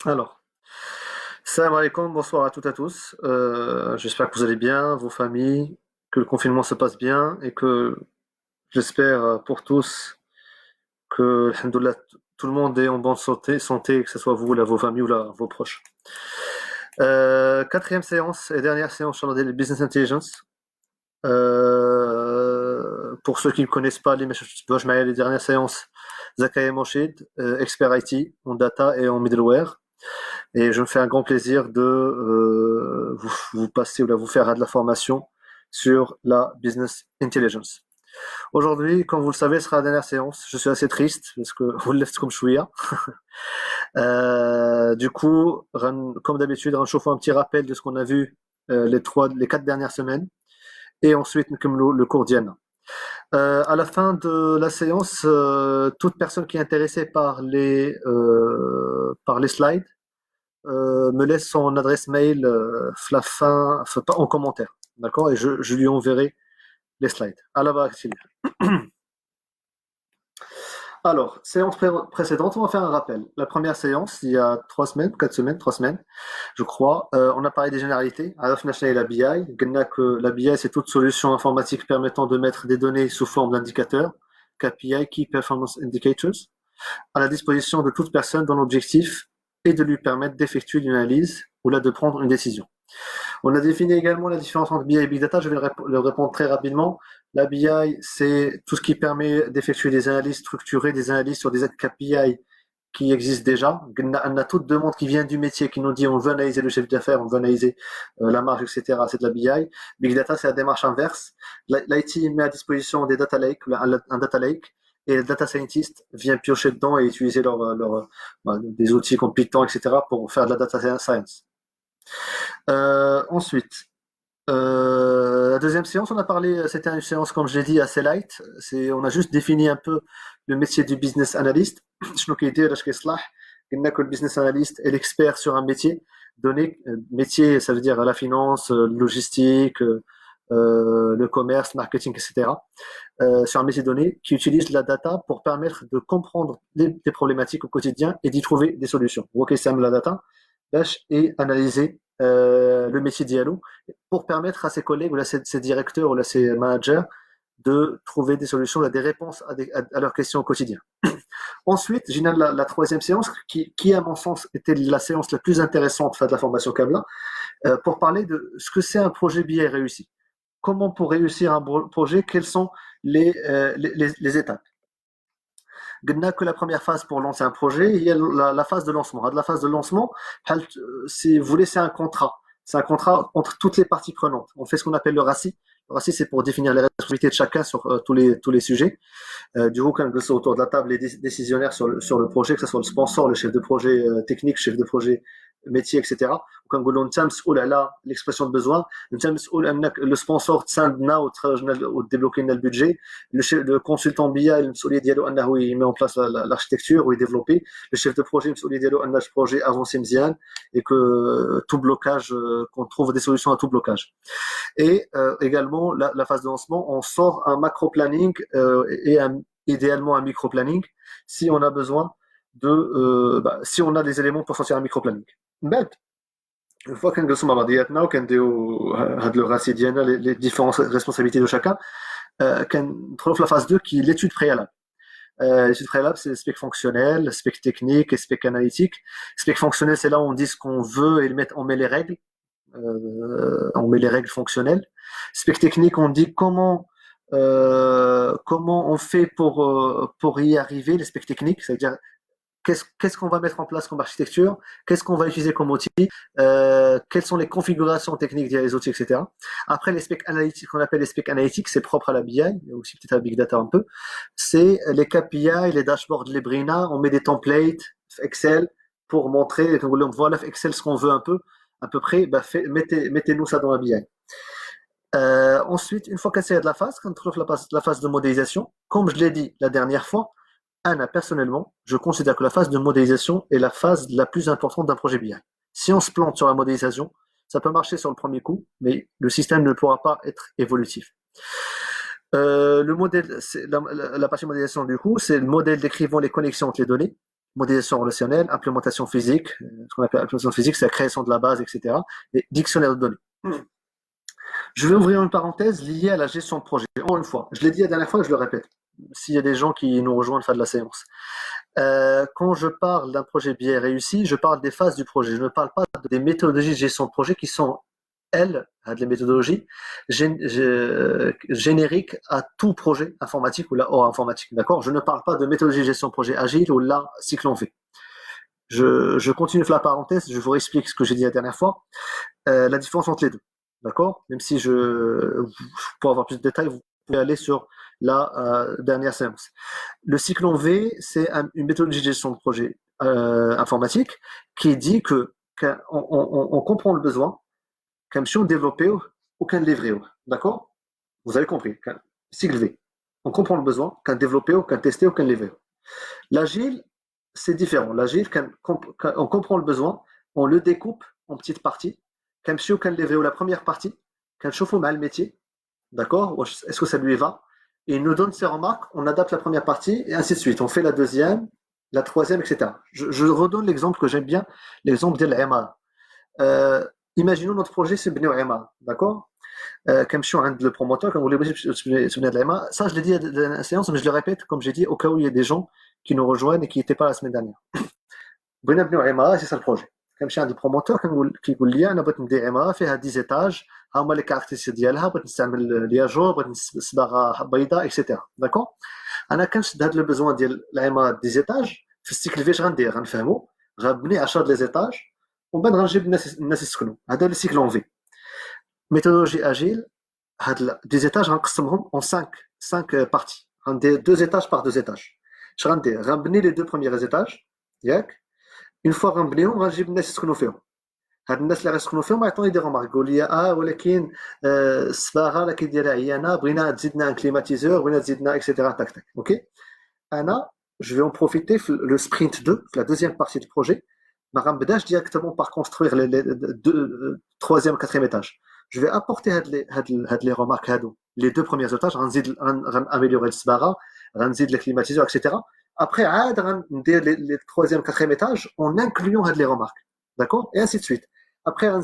Alors, salam alaikum, bonsoir à toutes et à tous. J'espère que vous allez bien, vos familles, que le confinement se passe bien et que j'espère pour tous que, alhamdoulilah, tout le monde est en bonne santé, que ce soit vous, là, vos familles ou là, vos proches. Quatrième séance et dernière séance sur le Business Intelligence. Pour ceux qui ne connaissent pas les dernières séances, Zakaria Moshid, expert IT en data et en middleware. Et je me fais un grand plaisir de vous passer ou de vous faire de la formation sur la business intelligence. Aujourd'hui, comme vous le savez, ce sera la dernière séance. Je suis assez triste parce que vous le laissez comme je suis. Du coup, comme d'habitude, chauffons un petit rappel de ce qu'on a vu les 4 dernières semaines et ensuite comme le cours d'Yann. À la fin de la séance, toute personne qui est intéressée par les slides me laisse son adresse mail la fin, enfin, pas en commentaire, d'accord? Et je lui enverrai les slides. À la base, Sylvie. Alors, séance précédente, on va faire un rappel. La première séance, il y a 3 semaines, 4 semaines, 3 semaines, je crois, on a parlé des généralités. À et la BI, que la BI, c'est toute solution informatique permettant de mettre des données sous forme d'indicateurs, KPI, Key Performance Indicators, à la disposition de toute personne dont l'objectif est de lui permettre d'effectuer une analyse ou là de prendre une décision. On a défini également la différence entre BI et Big Data, je vais le répondre très rapidement. La BI, c'est tout ce qui permet d'effectuer des analyses structurées, des analyses sur des KPI qui existent déjà. On a toute demande qui vient du métier, qui nous dit on veut analyser le chiffre d'affaires, on veut analyser la marge, etc. C'est de la BI. Big Data, c'est la démarche inverse. L'IT met à disposition des data lakes, un data lake, et le data scientist vient piocher dedans et utiliser des outils comme Python, etc. pour faire de la data science. Ensuite, la deuxième séance, on a parlé, c'était une séance, comme je l'ai dit, assez light. On a juste défini un peu le métier du business analyst. شنو كيدير اش كيصلح قلنا que le business analyst est l'expert sur un métier donné. Métier, ça veut dire la finance, logistique, le commerce, marketing, etc. Sur un métier donné qui utilise la data pour permettre de comprendre les problématiques au quotidien et d'y trouver des solutions. وكيستعمل la data et analyser le métier Diallo pour permettre à ses collègues ou à ses directeurs ou à ses managers de trouver des solutions, des réponses à leurs questions au quotidien. Ensuite, j'ai la troisième séance qui, à mon sens, était la séance la plus intéressante de la formation Kabla pour parler de ce que c'est un projet BI réussi. Comment pour réussir un projet, quelles sont les étapes. قلنا que la première phase pour lancer un projet, il y a la phase de lancement. La phase de lancement, si vous voulez, c'est un contrat. C'est un contrat entre toutes les parties prenantes. On fait ce qu'on appelle le RACI. Le RACI, c'est pour définir les responsabilités de chacun sur tous les sujets. Du coup, quand sont autour de la table les décisionnaires sur le projet, que ce soit le sponsor, le chef de projet technique, chef de projet métier, etc. Quand on dit l'expression de besoin, le sponsor ou débloquer le budget, le consultant BI, il met en place l'architecture ou il développe, le chef de projet, le projet avancé et que tout blocage, qu'on trouve des solutions à tout blocage. Et également, la phase de lancement, on sort un macro-planning et idéalement un micro-planning si on a besoin si on a des éléments pour sortir un micro-planning. Une fois qu'on a بعضياتنا وكنديروا هاد le ratio ديالنا les différentes responsabilités de chacun, كندخلوا في la phase 2 qui est l'étude préalable. L'étude préalable, c'est le spec fonctionnel, le spec technique et le spec analytique. Spec fonctionnel, c'est là où on dit ce qu'on veut et on met les règles. On met les règles fonctionnelles. Spec technique, on dit comment on fait pour y arriver, les specs techniques, c'est-à-dire qu'est-ce qu'on va mettre en place comme architecture, qu'est-ce qu'on va utiliser comme outil, quelles sont les configurations techniques des outils, etc. Après, les specs analytiques, qu'on appelle les specs analytiques, c'est propre à la BI, et aussi peut-être à la Big Data un peu, c'est les KPI, les dashboards, les Brina, on met des templates, Excel, pour montrer, voilà Excel ce qu'on veut un peu, à peu près, mettez-nous ça dans la BI. Ensuite, une fois qu'elle de la phase, quand on trouve la phase de modélisation, comme je l'ai dit la dernière fois, Anna, personnellement, je considère que la phase de modélisation est la phase la plus importante d'un projet BI. Si on se plante sur la modélisation, ça peut marcher sur le premier coup, mais le système ne pourra pas être évolutif. Le modèle, la partie modélisation du coup, c'est le modèle décrivant les connexions entre les données, modélisation relationnelle, implémentation physique. Ce qu'on appelle implémentation physique, c'est la création de la base, etc. Et dictionnaire de données. Je vais ouvrir une parenthèse liée à la gestion de projet. Encore une fois, je l'ai dit la dernière fois et je le répète, s'il y a des gens qui nous rejoignent fin de la séance. Quand je parle d'un projet bien réussi, je parle des phases du projet. Je ne parle pas des méthodologies de gestion de projet qui sont, elles, les méthodologies génériques à tout projet informatique ou hors informatique. D'accord? Je ne parle pas de méthodologie de gestion de projet agile ou là, cycle en V. Je continue la parenthèse, je vous réexplique ce que j'ai dit la dernière fois. La différence entre les deux. D'accord? Même si pour avoir plus de détails, vous pouvez aller sur la dernière séance. Le cycle en V, c'est une méthodologie de gestion de projet informatique qui dit qu'on comprend le besoin, comme si on développait ou qu'on livrait. D'accord? Vous avez compris. Cycle V. On comprend le besoin, qu'on développait ou qu'on testait ou qu'on livrait. L'agile, c'est différent. L'agile, quand on comprend le besoin, on le découpe en petites parties. Comme si on livrait la première partie, quand chauffe mal le métier, d'accord? Est-ce que ça lui va? Et il nous donne ses remarques, on adapte la première partie et ainsi de suite. On fait la deuxième, la troisième, etc. Je redonne l'exemple que j'aime bien, l'exemple de l'Emma. Imaginons notre projet, c'est Bnei Emma, d'accord? Comme si on a le promoteur, comme vous l'avez dit, de l'Emma. Ça, je l'ai dit dans la séance, mais je le répète, comme j'ai dit, au cas où il y a des gens qui nous rejoignent et qui n'étaient pas la semaine dernière. Bnei Emma, c'est ça le projet. Comme si un des promoteurs qui يقول لي انا بغيت ندير عماره فيها 10 étages ها هما لي كاركتيرستيك ديالها بغيت نستعمل لياجور بغيت صباغه بيضاء اكسيتيرا داكور انا كنشد هذا لو بوزوان ديال العماره 10 étages في السيكل فيش غندير غنفهمو غنبني 10 لي زيتاج ومن بعد غنجيب الناس يسكنوا هذا لو سيكل اون في ميثودولوجي اجيل هاد 10 étages غنقسمهم en 5 parties غندير 2 étages par 2 étages اش غندير غنبني les 2 premiers étages ياك une fois غنبنيهم غنجيب الناس يسكنوا فيهم هاد الناس اللي غيسكنوا فيهم غيعطوني دي رومارك يقول لي ولكن الصباغه راه كيديرها عيانه بغينا تزيدنا ان كليماتيزور بغينا تزيدنا اكسيتيرا تاك تاك اوكي انا je vais en profiter le sprint 2 la deuxième partie du projet ما غنبداش directement par construire les troisième quatrième étage je vais apporter هاد les remarques هادو les 2 premiers étages غنزيد غنامéliorer الصباغه غنزيد le climatiseur etc. Après, les troisième, quatrième étage, en incluant les remarques. D'accord? Et ainsi de suite. Après, un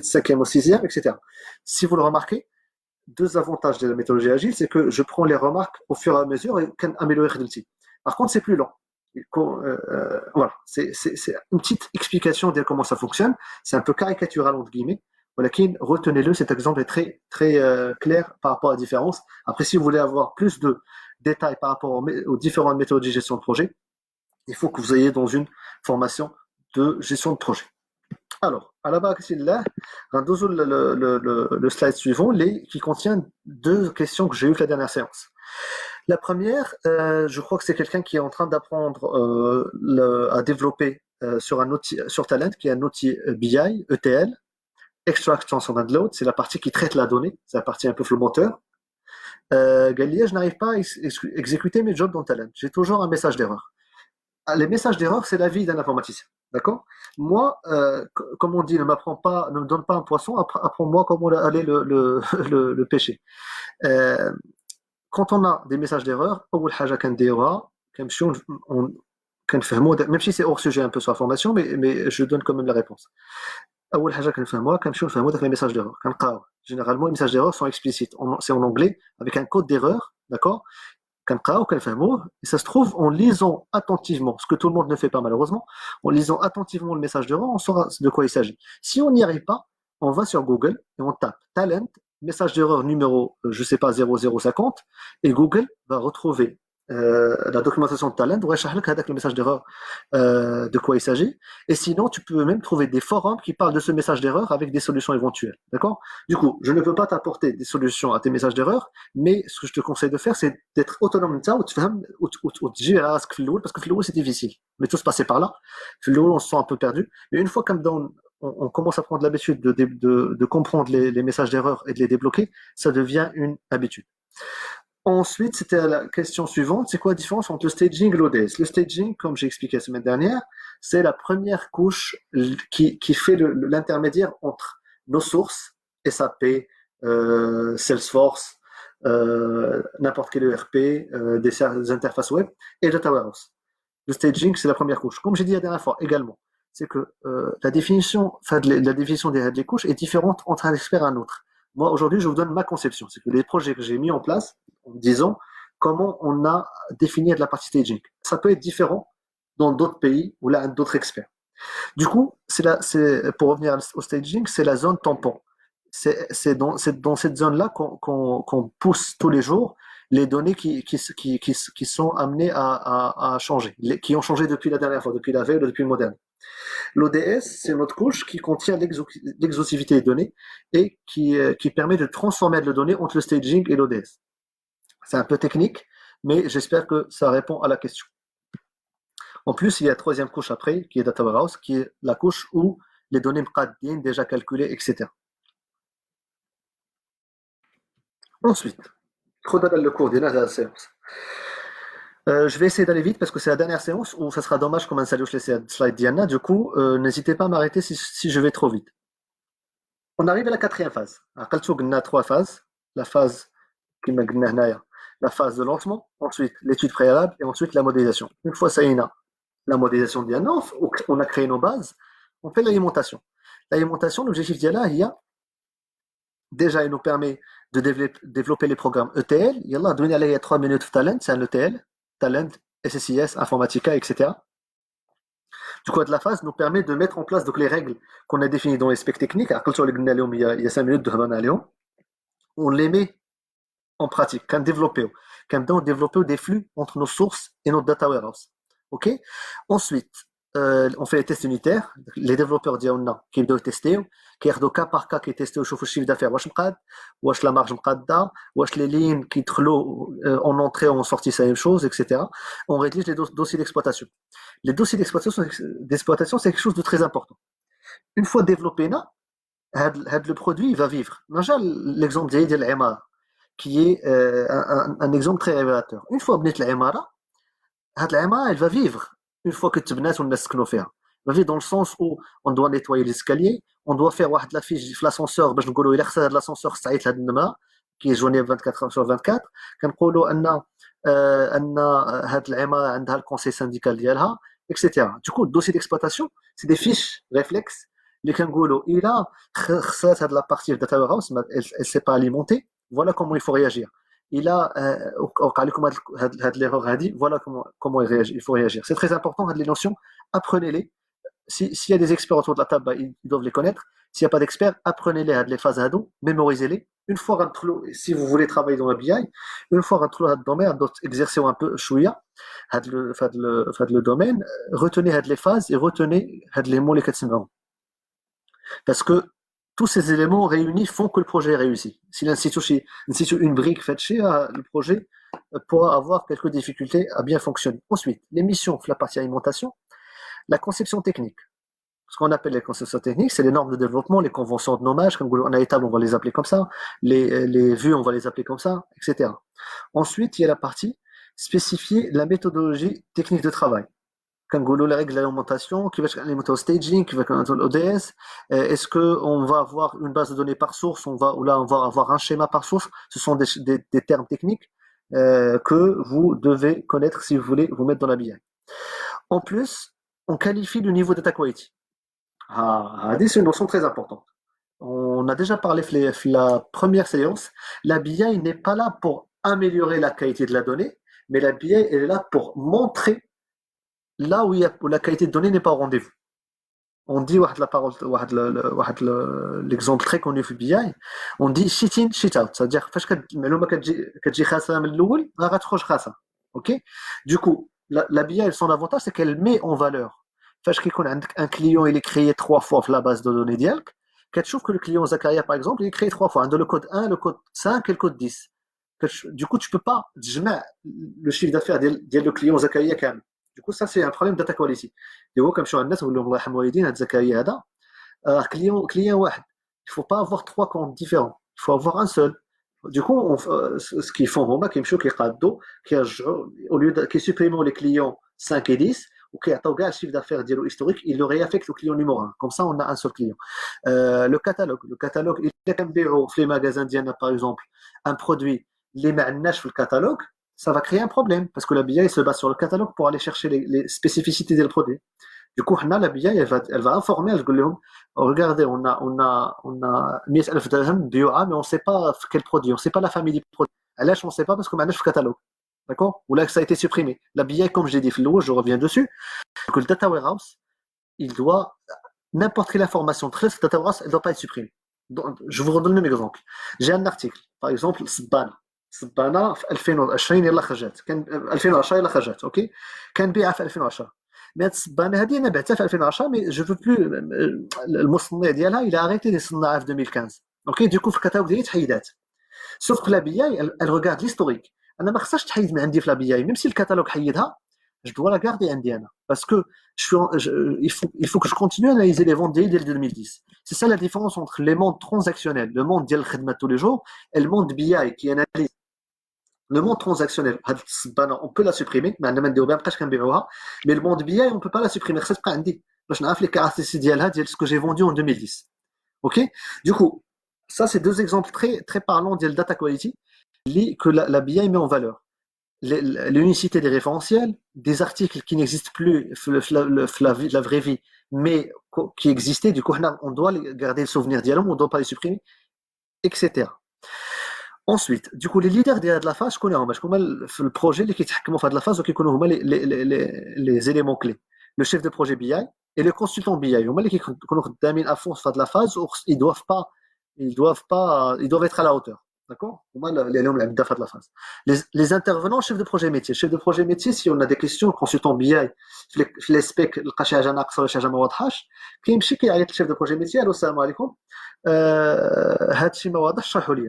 cinquième au sixième, etc. Si vous le remarquez, 2 avantages de la méthodologie agile, c'est que je prends les remarques au fur et à mesure et qu'on améliore l'outil. Par contre, c'est plus lent. Voilà. C'est une petite explication de comment ça fonctionne. C'est un peu caricatural, entre guillemets. Voilà, retenez-le, cet exemple est très, très clair par rapport à la différence. Après, si vous voulez avoir plus de détails par rapport aux différentes méthodologies de gestion de projet, il faut que vous ayez dans une formation de gestion de projet. Alors, à la base, le slide suivant qui contient 2 questions que j'ai eues la dernière séance. La première, je crois que c'est quelqu'un qui est en train d'apprendre à développer sur un outil, sur Talent, qui est un outil BI, ETL, Extract Transform and Load, c'est la partie qui traite la donnée, c'est la partie un peu flou moteur. Galia, je n'arrive pas à exécuter mes jobs dans Talent. J'ai toujours un message d'erreur. Les messages d'erreur, c'est la vie d'un informaticien. D'accord? Moi, comme on dit, ne me donne pas un poisson, apprends-moi comment aller le pêcher. Quand on a des messages d'erreur, même si c'est hors sujet un peu sur la formation, mais je donne quand même la réponse. Les messages d'erreur. Généralement, les messages d'erreur sont explicites. C'est en anglais, avec un code d'erreur, d'accord? Et ça se trouve, en lisant attentivement, ce que tout le monde ne fait pas malheureusement, en lisant attentivement le message d'erreur, on saura de quoi il s'agit. Si on n'y arrive pas, on va sur Google et on tape talent, message d'erreur numéro, je sais pas, 0050, et Google va retrouver la documentation de Talent, le message d'erreur, de quoi il s'agit. Et sinon, tu peux même trouver des forums qui parlent de ce message d'erreur avec des solutions éventuelles. D'accord? Du coup, je ne peux pas t'apporter des solutions à tes messages d'erreur, mais ce que je te conseille de faire, c'est d'être autonome de ça, ou de gérer parce que c'est difficile. On est tous passés par là. On se sent un peu perdu. Mais une fois comme on commence à prendre l'habitude de comprendre les messages d'erreur et de les débloquer, ça devient une habitude. Ensuite, c'était la question suivante, c'est quoi la différence entre le staging et l'ODS? Le staging, comme j'ai expliqué la semaine dernière, c'est la première couche qui fait l'intermédiaire entre nos sources, SAP, Salesforce, n'importe quel ERP, des interfaces web, et Data Warehouse. Le staging, c'est la première couche. Comme j'ai dit la dernière fois également, c'est que la définition des couches est différente entre un expert et un autre. Moi, aujourd'hui, je vous donne ma conception. C'est que les projets que j'ai mis en place, en disant comment on a défini de la partie staging. Ça peut être différent dans d'autres pays ou là, d'autres experts. Du coup, pour revenir au staging, c'est la zone tampon. C'est dans cette zone-là qu'on pousse tous les jours les données qui sont amenées à changer, qui ont changé depuis la dernière fois, depuis la veille ou depuis le moderne. L'ODS, c'est notre couche qui contient l'exhaustivité des données et qui permet de transformer les données entre le staging et l'ODS. C'est un peu technique, mais j'espère que ça répond à la question. En plus, il y a la troisième couche après, qui est Data Warehouse, qui est la couche où les données مقادين, déjà calculées, etc. Ensuite, trop dans le cours de la séance. Je vais essayer d'aller vite parce que c'est la dernière séance où ça sera dommage comme un salut les slides Diana. Du coup, n'hésitez pas à m'arrêter si je vais trop vite. On arrive à la quatrième phase. On a trois phases. La phase qui m'a la phase de lancement, ensuite l'étude préalable et ensuite la modélisation. Une fois ça y est, la modélisation Diana, on a créé nos bases, on fait l'alimentation. L'alimentation, l'objectif d'Yala, déjà, il nous permet de développer les programmes ETL. Il y a 3 minutes de talent, c'est un ETL, talent, SSIS, Informatica, etc. Du coup, de la phase nous permet de mettre en place donc, les règles qu'on a définies dans les specs techniques. Il y a 5 minutes de on les met en pratique, quand développer des flux entre nos sources et notre data warehouse. Ok. Ensuite, on fait les tests unitaires. Les développeurs ديالنا كيبداو يتيستيو كياخذوا cas par cas كيتيستيو يشوفوا الشيف d'affaires واش مقاد واش لا مارج مقاده واش les lignes كيدخلوا en entrée ou en sortie c'est la même chose, etc. On rédige les dossiers d'exploitation. Les dossiers d'exploitation c'est quelque chose de très important. Une fois développé là, le produit il va vivre. Déjà l'exemple ديال العماره qui est un exemple très révélateur. Une fois بنيت العماره هاد العماره elle va vivre une fois que تبنات والناس سكنوا فيها. Elle va vivre dans le sens où on doit nettoyer les escaliers, on doit faire واحد لافيش في l'ascenseur باش نقولوا الا خسر هاد l'ascenseur سعيت لهاد النمره qui est joignable 24 heures sur 24. كنقولوا ان هاد العماره عندها الكونسي سانديكال ديالها etc. Du coup, le dossier d'exploitation, c'est des fiches réflexes اللي كنقولوا الا خسرت هاد la partie de data warehouse elle s'est pas alimentée, voilà comment il faut réagir. Il a l'erreur a dit, voilà comment il faut réagir. C'est très important, les notions, apprenez-les. S'il y a des experts autour de la table, ils doivent les connaître. S'il n'y a pas d'experts, apprenez-les, les phases à dos, mémorisez-les. Une fois si vous voulez travailler dans la BI, une fois rentrez dans le domaine, exercez un peu chouïa, le domaine, retenez les phases et retenez les mots les quatre. Parce que tous ces éléments réunis font que le projet réussit. Si l'institut une brique faite chez le projet pourra avoir quelques difficultés à bien fonctionner. Ensuite, les missions, la partie alimentation, la conception technique. Ce qu'on appelle les conceptions techniques, c'est les normes de développement, les conventions de nommage, comme on a les tables, on va les appeler comme ça, les vues, on va les appeler comme ça, etc. Ensuite, il y a la partie spécifier la méthodologie technique de travail. كنقولوا les règles d'alimentation, كيفاش كنalimentou au staging, كيفاش كنalimentou l'ODS, est-ce que on va avoir une base de données par source, on va avoir un schéma par source. Ce sont des termes techniques que vous devez connaître si vous voulez vous mettre dans la BI. En plus, on qualifie le niveau data quality. C'est une notion très importante. On a déjà parlé la première séance. La BI n'est pas là pour améliorer la qualité de la donnée, mais la BI est là pour montrer là où la qualité de données n'est pas au rendez-vous. On dit l'exemple très connu في BI, on dit sheet in sheet out, c'est-à-dire فاش المعلومه كتجي خاسره من الاول راه غتخرج خاسره. OK. Du coup, la BI son avantage c'est qu'elle met en valeur فاش كيكون عندك un client il est créé 3 fois في la base de données ديالك كتشوف que le client Zakaria par exemple il est créé 3 fois عنده le code 1 le code 5 et le code 10. Du coup tu peux pas تجمع le chiffre d'affaires ديال le client Zakaria كامل. Du coup, ça, c'est un problème de data quality. Du coup, comme je suis un net, vous l'avez dit, client, il faut pas avoir 3 comptes différents. Il faut avoir un seul. Du coup, ce qu'ils font, au lieu de supprimer les clients 5 et 10, ou qui attendent le chiffre d'affaires historique, il le réaffecte au client numéro 1. Comme ça, on a un seul client. Le catalogue, il est les magasins d'Iana, par exemple, un produit, les magasins le catalogue, ça va créer un problème parce que la BI se base sur le catalogue pour aller chercher les spécificités des produits. Du coup, la BI, elle va informer, elle va dire, regardez, on a 1000 dirhams bio, mais on ne sait pas quel produit, on ne sait pas la famille du produit. Là, on ne sait pas parce qu'on a le catalogue. D'accord? Ou là, ça a été supprimé. La BI, comme j'ai dit, je reviens dessus, que le data warehouse, il doit, n'importe quelle information très data warehouse, elle ne doit pas être supprimée. Donc, je vous redonne un exemple. J'ai un article, par exemple, Sbana في 2020 يلا خرجت كان 2010 يلا خرجت اوكي كان بيعها في 2010 مي هاد السبانه هذه انا بعتها في 2010 مي جو فو بلو المصنع ديالها الى اريتي يصنعها في 2015 اوكي ديكو في الكتالوج ديالي تحيدات سوف que la BI elle regarde l'historique انا ما خصهاش تحيد من عندي في la BI même si الكتالوج حيدها je dois la garder عندي انا parce que il faut que je continue à analyser les ventes dès 2010. C'est ça la différence entre les mondes transactionnels, le monde ديال الخدمه tous les jours et le monde BI qui analyse le monde transactionnel. On peut la supprimer, mais le monde BI, on ne peut pas la supprimer. C'est pas عندي باش نعرف les caractéristiques ديالها ديال ce que j'ai vendu en 2010. OK? Du coup, ça c'est deux exemples très très parlants de data quality que la BI met en valeur. L'unicité des référentiels, des articles qui n'existent plus la vraie vie, mais qui existaient, du coup, on doit garder le souvenir d'yalom, on ne doit pas les supprimer, etc. Ensuite, du coup, les leaders de la phase, je connais le projet qui est de la phase, les éléments clés. Le chef de projet BI et le consultant BI. Qui connaissent à fond de la phase, ils doivent être à la hauteur. D'accord? Les intervenants, chef de projet métier. Chef de projet métier, si on a des questions, consultant BI, les specs, le cachet à Janak, le cachet à Jamadhash, qui est le chef de projet métier, allô, salam alaikum.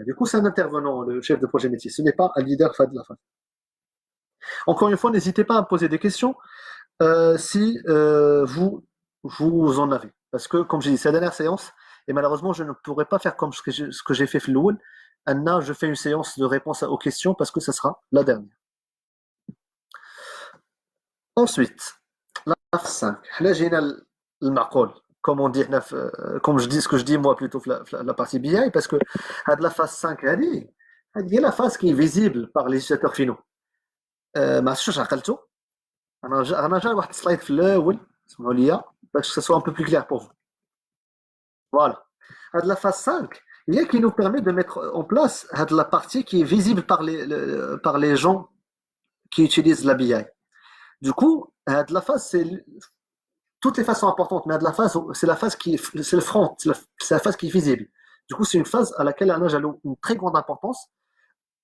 Du coup, c'est un intervenant, le chef de projet métier. Ce n'est pas un leader de la phase. Encore une fois, n'hésitez pas à me poser des questions si vous en avez. Parce que, comme j'ai dit, c'est la dernière séance. Et malheureusement, je ne pourrais pas faire comme ce que j'ai fait Floul. Anna, je fais une séance de réponse aux questions parce que ça sera la dernière. Ensuite, la phase 5. Là, j'ai le maqoul. Comme on dit, comme je dis ce que je dis moi plutôt la partie BI, parce que la phase 5, il y a la phase qui est visible par les utilisateurs finaux. ما عرفتش عقلتوا انا جا واحد السلايد في الاول اسمحوا لي باش que ça soit un peu plus clair pour vous. Voilà. La phase 5, il y a qui nous permet de mettre en place la partie qui est visible par les gens qui utilisent la BI. Du coup, la phase, c'est toutes les phases sont importantes, mais la phase, c'est la phase c'est le front, c'est la phase qui est visible. Du coup, c'est une phase à laquelle j'alloue une très grande importance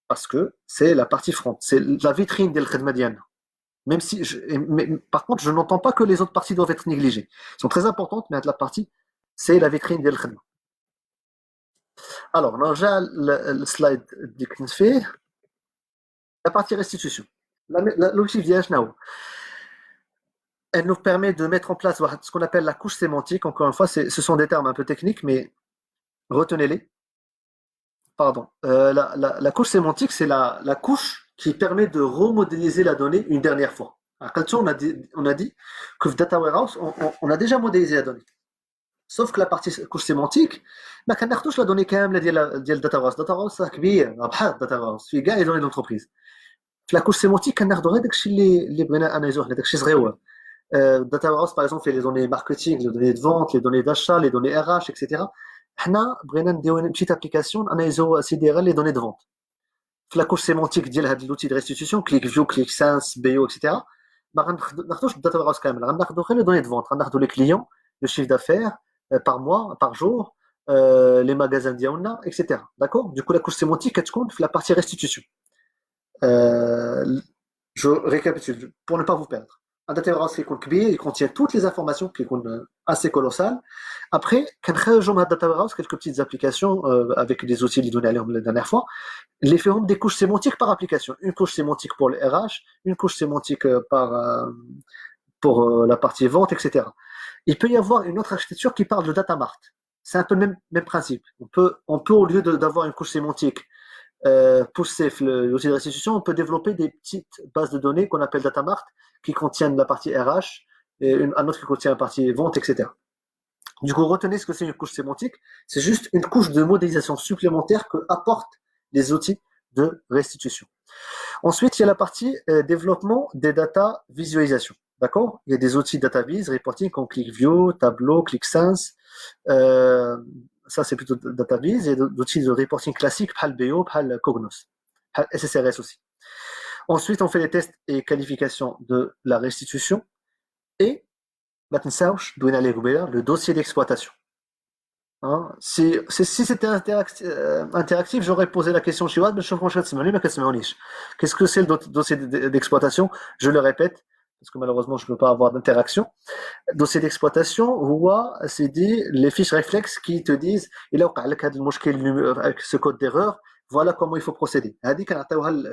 parce que c'est la partie front, c'est la vitrine del khidma diana. Même si, par contre, je n'entends pas que les autres parties doivent être négligées. Elles sont très importantes, mais la partie, c'est la vitrine del khidma. Alors, on a le slide fait la partie restitution. L'objectif d'Yashnaou, elle nous permet de mettre en place ce qu'on appelle la couche sémantique. Encore une fois, ce sont des termes un peu techniques, mais retenez-les. Pardon. La couche sémantique, c'est la couche qui permet de remodéliser la donnée une dernière fois. On a dit que le Data Warehouse, on a déjà modélisé la donnée. Sauf que la partie couche sémantique, ما كناخذوش la donnée كامله ديال Data Warehouse. Data Warehouse كبير بحال Data Warehouse في كاع les données d'entreprise. في la couche sémantique كناخذوا غير داكشي اللي بغينا اناليزوه حنا داكشي صغيور. Data Warehouse par exemple fait les données marketing, les données de vente, les données d'achat, les données RH, etc. حنا بغينا نديرو une petite application اناليزو CDRL les données de vente. في la couche sémantique ديال هاد l'outil de restitution ClickView, ClickSense, BO, etc. ما غناخذوش Data Warehouse كامل, غناخذو غير les données de vente, غناخذو les clients, le chiffre d'affaires par mois, par jour, les magasins d'Yaouna, etc. D'accord? Du coup, la couche sémantique, elle compte la partie restitution. Je récapitule pour ne pas vous perdre. Un data warehouse qui compte il contient toutes les informations qui sont assez colossales. Après, quand on a data warehouse, quelques petites applications avec des outils donnés la dernière fois, les feront des couches sémantiques par application. Une couche sémantique pour le RH, une couche sémantique pour la partie vente, etc. Il peut y avoir une autre architecture qui parle de data mart. C'est un peu le même principe. On peut au lieu d'avoir une couche sémantique poussée l'outil de restitution, on peut développer des petites bases de données qu'on appelle data mart qui contiennent la partie RH et un autre qui contient la partie vente, etc. Du coup, retenez ce que c'est une couche sémantique. C'est juste une couche de modélisation supplémentaire que apportent les outils de restitution. Ensuite, il y a la partie développement des data visualisation. D'accord? Il y a des outils data vis, reporting comme ClickView, Tableau, ClickSense. Ça, c'est plutôt data vis. Il y a des outils de reporting classiques, PAL BO, PAL Cognos, PAL SSRS aussi. Ensuite, on fait les tests et qualifications de la restitution. Et, maintenant, le dossier d'exploitation. Hein, si c'était interactif, j'aurais posé la question chez Watt, mais je pense que qu'est-ce que c'est le dossier d'exploitation? Je le répète, parce que malheureusement, je ne peux pas avoir d'interaction. Dossier d'exploitation, c'est dit les fiches réflexes qui te disent, il a avec ce code d'erreur, voilà comment il faut procéder. Elle dit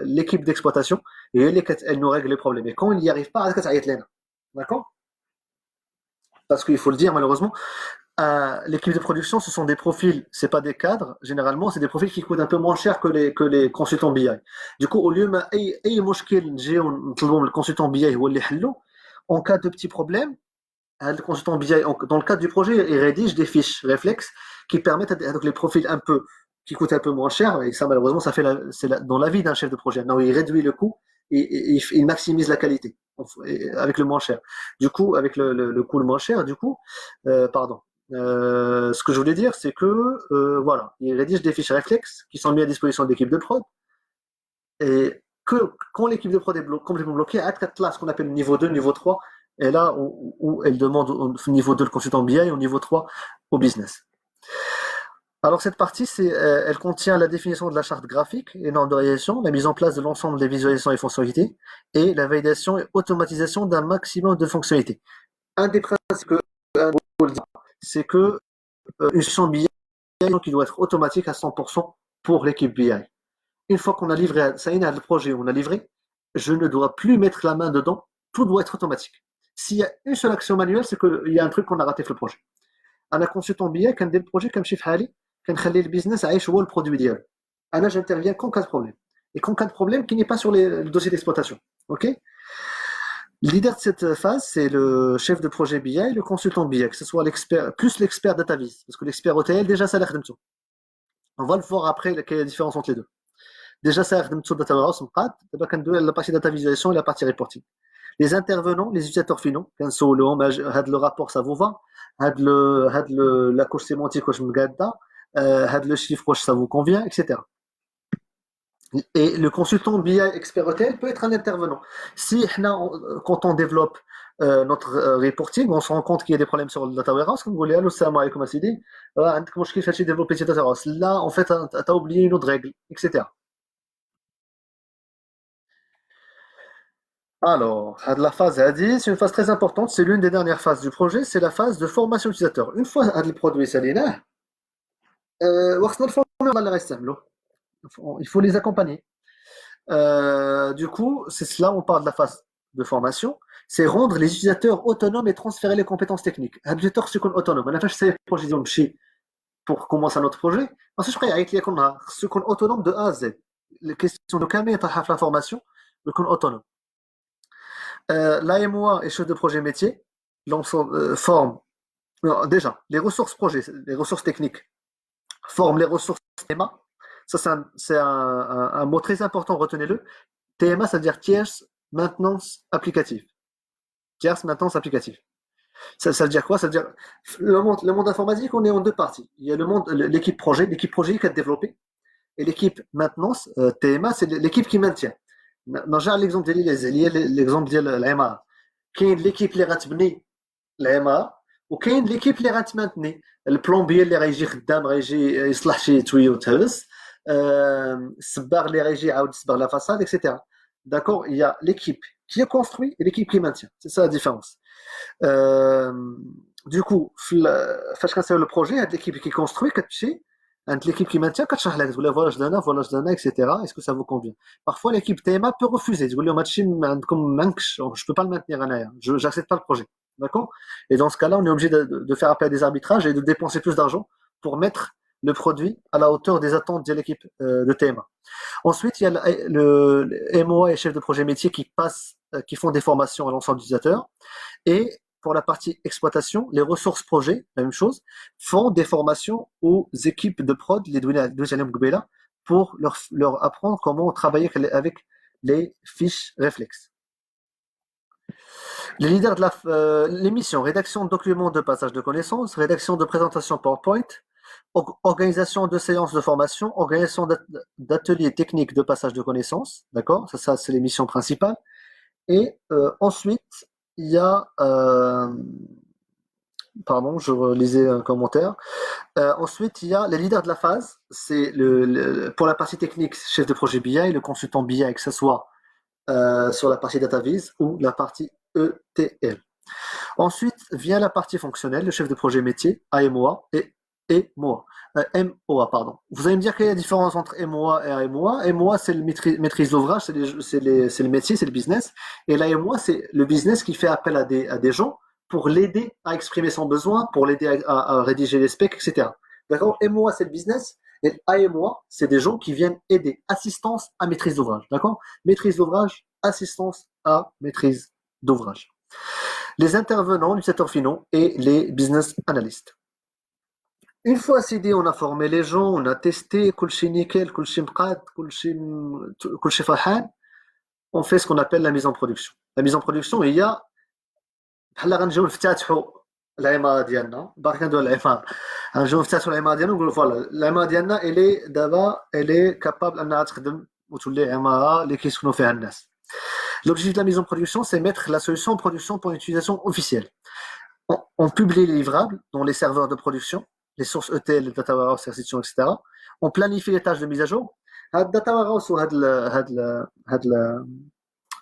l'équipe d'exploitation, et elle nous règle les problèmes. Et quand il n'y arrive pas, d'accord? Parce qu'il faut le dire, malheureusement, l'équipe de production, ce sont des profils, c'est pas des cadres. Généralement, c'est des profils qui coûtent un peu moins cher que les consultants BI. Du coup, au lieu de le consultant BI en cas de petits problèmes, le consultant BI, dans le cadre du projet, il rédige des fiches réflexes qui permettent à les profils un peu qui coûtent un peu moins cher. Et ça, malheureusement, ça fait dans la vie d'un chef de projet. Non, il réduit le coût et il maximise la qualité avec le moins cher. Du coup, avec le coût le moins cher, du coup, pardon. Ce que je voulais dire, c'est que voilà, il rédige des fiches réflexes qui sont mises à disposition de l'équipe de prod et que quand l'équipe de prod est complètement bloquée, à là, ce qu'on appelle le niveau 2, niveau 3, et là où elle demande au niveau 2 le consultant BI et au niveau 3 au business. Alors cette partie, elle contient la définition de la charte graphique et normes de réalisation, la mise en place de l'ensemble des visualisations et fonctionnalités, et la validation et automatisation d'un maximum de fonctionnalités. Un des principes que c'est que une solution BI qui doit être automatique à 100% pour l'équipe BI. Une fois qu'on a livré, ça y est, le projet, on a livré, je ne dois plus mettre la main dedans, tout doit être automatique. S'il y a une seule action manuelle, c'est qu'il y a un truc qu'on a raté sur le projet. Un consultant BI, quand le projet, comme chef Hali, quand le business a échoué le produit idéal. J'interviens qu'en cas de problème. Et qu'en cas de problème qui n'est pas sur le dossier d'exploitation. OK? Le leader de cette phase, c'est le chef de projet BI, le consultant BI, que ce soit l'expert, plus l'expert DataVis, parce que l'expert OTL, déjà, ça a l'air de tout. On va le voir après, quelle est la différence entre les deux. Déjà, ça a l'air de tout data warehouse, la partie data visualisation et la partie reporting. Les intervenants, les utilisateurs finaux, le rapport, ça vous va, la couche sémantique, le chiffre, ça vous convient, etc. Et le consultant BI expert hôtel peut être un intervenant. Si quand on développe notre reporting, on se rend compte qu'il y a des problèmes sur le data warehouse, comme vous voulez, salam alaikum Assidi, développer ce data warehouse. Là, en fait, tu as oublié une autre règle, etc. Alors, la phase c'est une phase très importante, c'est l'une des dernières phases du projet, c'est la phase de formation utilisateur. Une fois le produit salina, il faut les accompagner. Du coup, c'est là où on parle de la phase de formation, c'est rendre les utilisateurs autonomes et transférer les compétences techniques. Les utilisateurs sont autonomes. On a fait ce projet pour commencer notre projet. Ensuite, je crois qu'il y a sont autonomes de A à Z. Les questions de caméra de la formation, ils sont autonomes. L'AMOA et chef de projet métier forment déjà les ressources projets, les ressources techniques, forment les ressources TMA. Ça, c'est un mot très important, retenez-le. TMA, ça veut dire tierce maintenance applicative. Tierce maintenance applicative. Ça veut dire quoi? Ça veut dire le monde informatique, on est en deux parties. Il y a l'équipe projet qui a développé, et l'équipe maintenance, TMA, c'est l'équipe qui maintient. نرجع l'exemple ديال l'exemple ديال العمارة. كاين l'équipe اللي غتبني العمارة وكاين l'équipe اللي غتمانتني البلومبير اللي غيجي خدام غيجي يصلح شي تويو تهز السباغ اللي غيجي يعاود يصبغ لا فاصاد etc. D'accord, il y a l'équipe qui est construit et l'équipe qui maintient. C'est ça la différence. Du coup, فاش كنساو le projet, il y a l'équipe qui construit كتمشي عند l'équipe qui maintient كتشرح لك تقول لها voilà je donne etc. Est-ce que ça vous convient? Parfois l'équipe TMA peut refuser تقول لهم هادشي ما عندكم مانكش je peux pas le maintenir انايا j'accepte pas le projet. D'accord? Et dans ce cas-là, on est obligé de faire appel à des arbitrages et de dépenser plus d'argent pour mettre le produit à la hauteur des attentes de l'équipe de TMA. Ensuite, il y a le MOA et chef de projet métier qui font des formations à l'ensemble des utilisateurs. Et pour la partie exploitation, les ressources projets, la même chose, font des formations aux équipes de prod, les données pour leur apprendre comment travailler avec les fiches réflexes. Les leaders de l'émission, rédaction de documents de passage de connaissances, rédaction de présentation PowerPoint, organisation de séances de formation, organisation d'ateliers techniques de passage de connaissances, d'accord? Ça c'est les missions principales. Et ensuite, il y a, pardon, je relisais un commentaire. Ensuite, il y a les leaders de la phase. C'est pour la partie technique, chef de projet BI, le consultant BI, que ce soit sur la partie DataVis ou la partie ETL. Ensuite vient la partie fonctionnelle, le chef de projet métier, AMOA et MOA. MOA, pardon. Vous allez me dire quelle est la différence entre MOA et AMOA. MOA, c'est le maîtrise d'ouvrage, c'est le métier, c'est le business. Et l'AMOA, c'est le business qui fait appel à des gens pour l'aider à exprimer son besoin, pour l'aider à rédiger les specs, etc. D'accord? MOA, c'est le business. Et AMOA, c'est des gens qui viennent aider. Assistance à maîtrise d'ouvrage. D'accord? Maîtrise d'ouvrage, assistance à maîtrise d'ouvrage. Les intervenants du secteur finance et les business analysts. Une fois c'est dit, on a formé les gens, on a testé, kulchi nickel, kulchi mqad, kulchi farhan, on fait ce qu'on appelle la mise en production. La mise en production, il y a بحال غنجيو نفتتحوا العماره ديالنا باغي كندوي على العماره غنجيو نفتتحوا العماره ديالنا ونقولوا فوالا العماره ديالنا الي دابا الي كابابل انها تخدم وتولي عماره اللي كيسكنوا فيها الناس. L'objectif de la mise en production, c'est mettre la solution en production pour une utilisation officielle. On publie les livrables dans les serveurs de production, les sources ETL, les data warehouse, etc. On planifie les tâches de mise à jour. La data warehouse ou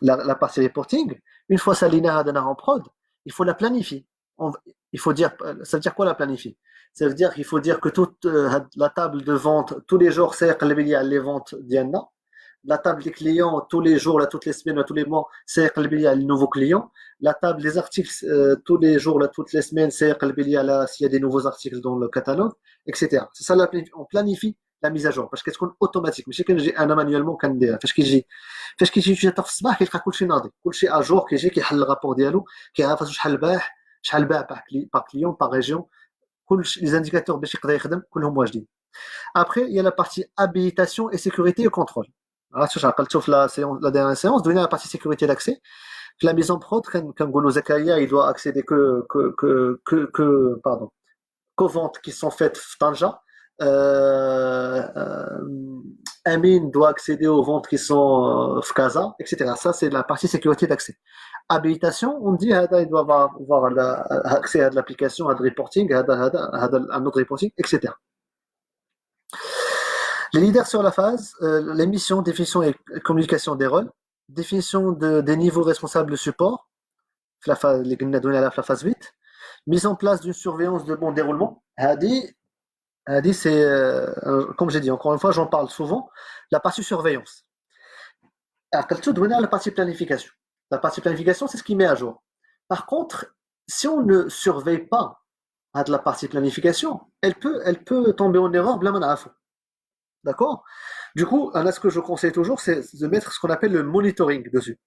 la partie reporting, une fois ça linéaire en prod, il faut la planifier. Il faut dire, ça veut dire quoi la planifier? Ça veut dire qu'il faut dire que toute la table de vente, tous les jours, c'est les ventes d'Yanna. La table des clients, tous les jours, là, toutes les semaines, là, tous les mois, c'est les nouveaux clients. La table des articles, tous les jours, là, toutes les semaines, c'est s'il y a des nouveaux articles dans le catalogue, etc. C'est ça, on planifie la mise à jour. Parce qu'elle est automatique. Mais c'est que j'ai un manuellement qu'on dit. Parce qu'il dit, utilisateur في الصباح كيلقى كلشي ناضي كلشي à jour كيجي كيحل الرابور ديالو كيعرف شحال باع par client par région كل les indicateurs باش يقدر يخدم كلهم واجدين. Après il y a la partie habilitation et sécurité et contrôle. عرفتوا شنو عقلتوا في la dernière séance دوينا la partie sécurité d'accès. في la mise en prod كنقولوا زكريا il doit accéder que pardon qu'aux ventes qui sont faites في طنجة. Amin doit accéder aux ventes qui sont Fkaza, etc. Ça, c'est la partie sécurité d'accès. Habilitation, on dit il doit avoir accès à de l'application, à de reporting, à un autre reporting, etc. Les leaders sur la phase, les missions, définition et communication des rôles, définition des niveaux responsables de support, la phase 8, mise en place d'une surveillance de bon déroulement. C'est, comme j'ai dit, encore une fois, j'en parle souvent, la partie surveillance. La partie planification. La partie planification, c'est ce qui met à jour. Par contre, si on ne surveille pas la partie planification, elle peut tomber en erreur, d'accord? Du coup, là, ce que je conseille toujours, c'est de mettre ce qu'on appelle le monitoring dessus.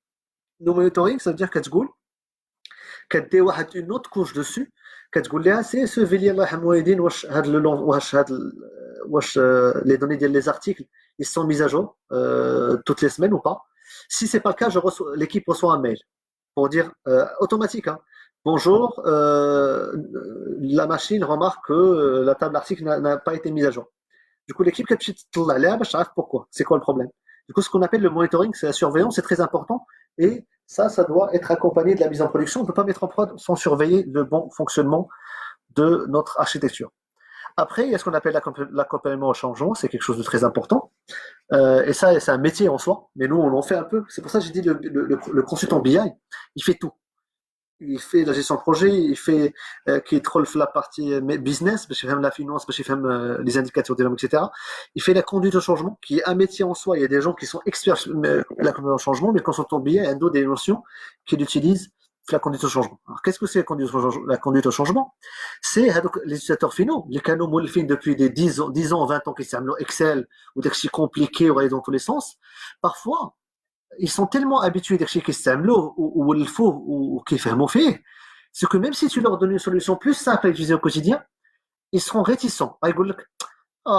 Le monitoring, ça veut dire qu'elle une autre couche dessus, كتقول لها سي سيرفيلي الله يرحم الوالدين واش les données des articles ils sont mis à jour toutes les semaines ou pas. Si c'est pas le cas, l'équipe reçoit un mail pour dire automatique, hein, bonjour, la machine remarque que la table d'articles n'a pas été mise à jour. Du coup, l'équipe كتمشي تطلع عليها باش تعرف pourquoi, c'est quoi le problème. Du coup, ce qu'on appelle le monitoring, c'est la surveillance, c'est très important. Et ça doit être accompagné de la mise en production. On ne peut pas mettre en prod sans surveiller le bon fonctionnement de notre architecture. Après, il y a ce qu'on appelle l'accompagnement au changement. C'est quelque chose de très important. Et ça, c'est un métier en soi. Mais nous, on en fait un peu. C'est pour ça que j'ai dit le consultant BI, il fait tout. Il fait la gestion de projet, il fait qui troll la partie business, parce qu'il fait la finance, parce qu'il fait les indicateurs de l'homme, etc. Il fait la conduite au changement, qui est un métier en soi. Il y a des gens qui sont experts sur la conduite au changement, mais le consultant BI a des notions qu'il utilise la conduite au changement. Alors, qu'est-ce que c'est la conduite au changement? C'est les utilisateurs finaux, les canaux moulfines depuis des 10 ans, 20 ans qui s'appellent Excel, ou des fichiers compliqués, ou aller dans tous les sens. Parfois, ils sont tellement habitués à ce qu'ils s'aiment ou il faut ou qu'ils font fait, c'est que même si tu leur donnes une solution plus simple à utiliser au quotidien, ils seront réticents.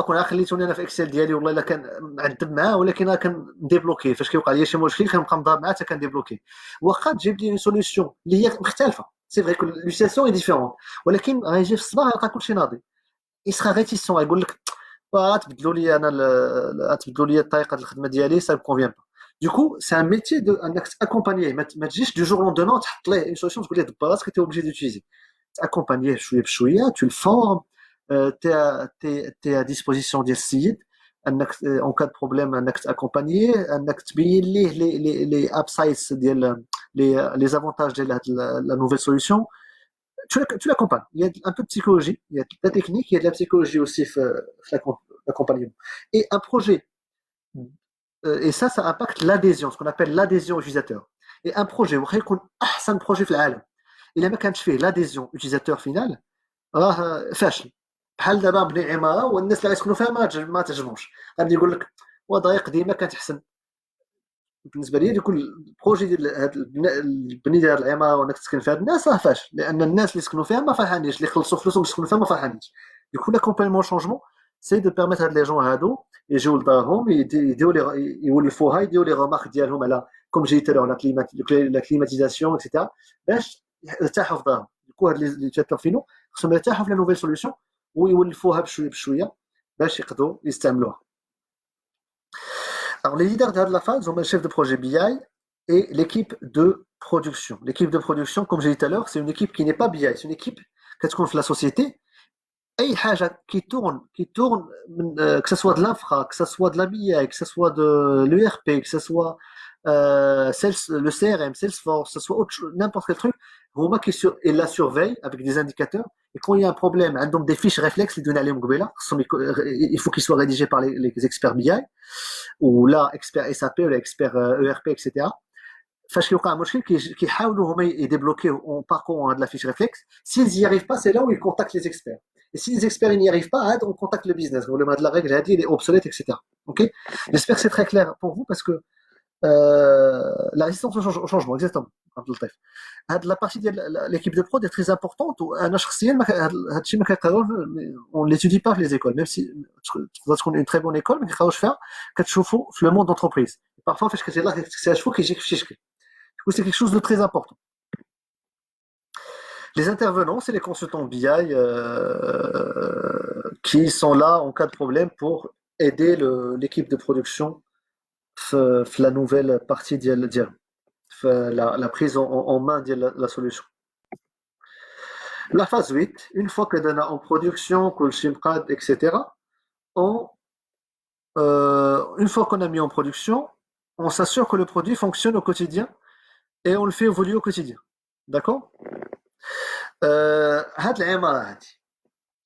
كون خليتوني انا في اكسل ديالي والله الا كان معذب معاه، ولكن راه كنديبلوكي فاش كيوقع لي شي مشكل كنبقى مضارب معاه حتى كنديبلوكي. واخا تجيب لي سوليوشن اللي هي مختلفه، سي فري كو لوسياسيون اي ديفيرون، ولكن غيجي في الصباح يلقى كلشي ناضي، يسخا ريتيسون يقول لك تبدلوا لي انا تبدلوا لي طريقه الخدمه ديالي سا كونفيان با. دوكو سي ان ميتي دو انك تاكومبانيه، ما تجيش دو جور لوندومون تحط ليه اون سوليوشن تقول ليه دبر راسك تي اوبليجي دوتيليزي. تاكومبانيه شويه بشويه، tu le formes. t'es à disposition ديال السيد انك en cas de problème انك تاكومبانيه، انك تبين ليه les upsides ديال les avantages ديال هاد la nouvelle solution. Tu l'accompagnes. Il y a un peu de psychologie, il y a de la technique, il y a de la psychologie aussi l'accompagnement. Et un projet, et ça impacte l'adhésion, ce qu'on appelle l'adhésion utilisateur. Et un projet, vous voyez qu'on a un projet في العالم الا ما كانش فيه l'adhésion utilisateur final راه فاشل. بحال دابا بني عماره والناس اللي غيسكنوا فيها ما تعجبهمش، غادي يقول لك وظائق قديمه كانت احسن. بالنسبه لي كل بروجي ديال هذا البني ديال العماره وانك تسكن فيها الناس راه فاشل، لان الناس اللي سكنوا فيها ما فرحانينش، اللي خلصوا فلوسهم باش يسكنوا فيها ما فرحانينش. ديكو لا كومبليمون شونجمون سي دو بيرميت هاد لي جون هادو يجيو لدارهم يديروا لي يولفوها، يديروا لي رمارك ديالهم على كوم جي تالور لا كليماتيزاسيون اكسيتيرا باش يرتاحوا في دارهم. ديكو هاد لي تيترفينو خصهم يرتاحوا في لا نوفيل سوليوشن ويولفوها بشويه بشويه باش يقدروا يستعملوها. Alors, les leaders de la phase sont le chef de projet BI et l'équipe de production. L'équipe de production, comme j'ai dit tout à l'heure, c'est une équipe qui n'est pas BI, c'est une équipe qu'est-ce qu'on fait la société. Et qui tourne, que ce soit de l'infra, que ce soit de la BI, que ce soit de l'ERP, que ce soit le CRM, Salesforce, que ce soit n'importe quel truc, Roma qui la surveille avec des indicateurs. Et quand il y a un problème, donc des fiches réflexes, les données à l'immobilier, il faut qu'ils soient rédigés par les experts BI, ou là, expert SAP, ou là, expert ERP, etc. فاش كيوقع مشكل كيحاولوا هما يديبلوكي en parcourant de la fiche réflexe. S'ils n'y arrivent pas, c'est là où ils contactent les experts. Et si les experts n'y arrivent pas, on contacte le business. La règle elle est obsolète, etc. Ok. J'espère que c'est très clair pour vous parce que la résistance au changement, exactement. La partie de l'équipe de prod est très importante. On ne l'étudie pas dans les écoles, même si on est une très bonne école, mais il faut faire le monde d'entreprise. Parfois, c'est quelque chose de très important. Les intervenants, c'est les consultants BI qui sont là en cas de problème pour aider l'équipe de production la nouvelle partie la prise en main de la solution. La phase 8, une fois que l'on a en production, etc., une fois qu'on a mis en production, on s'assure que le produit fonctionne au quotidien et on le fait évoluer au quotidien. D'accord.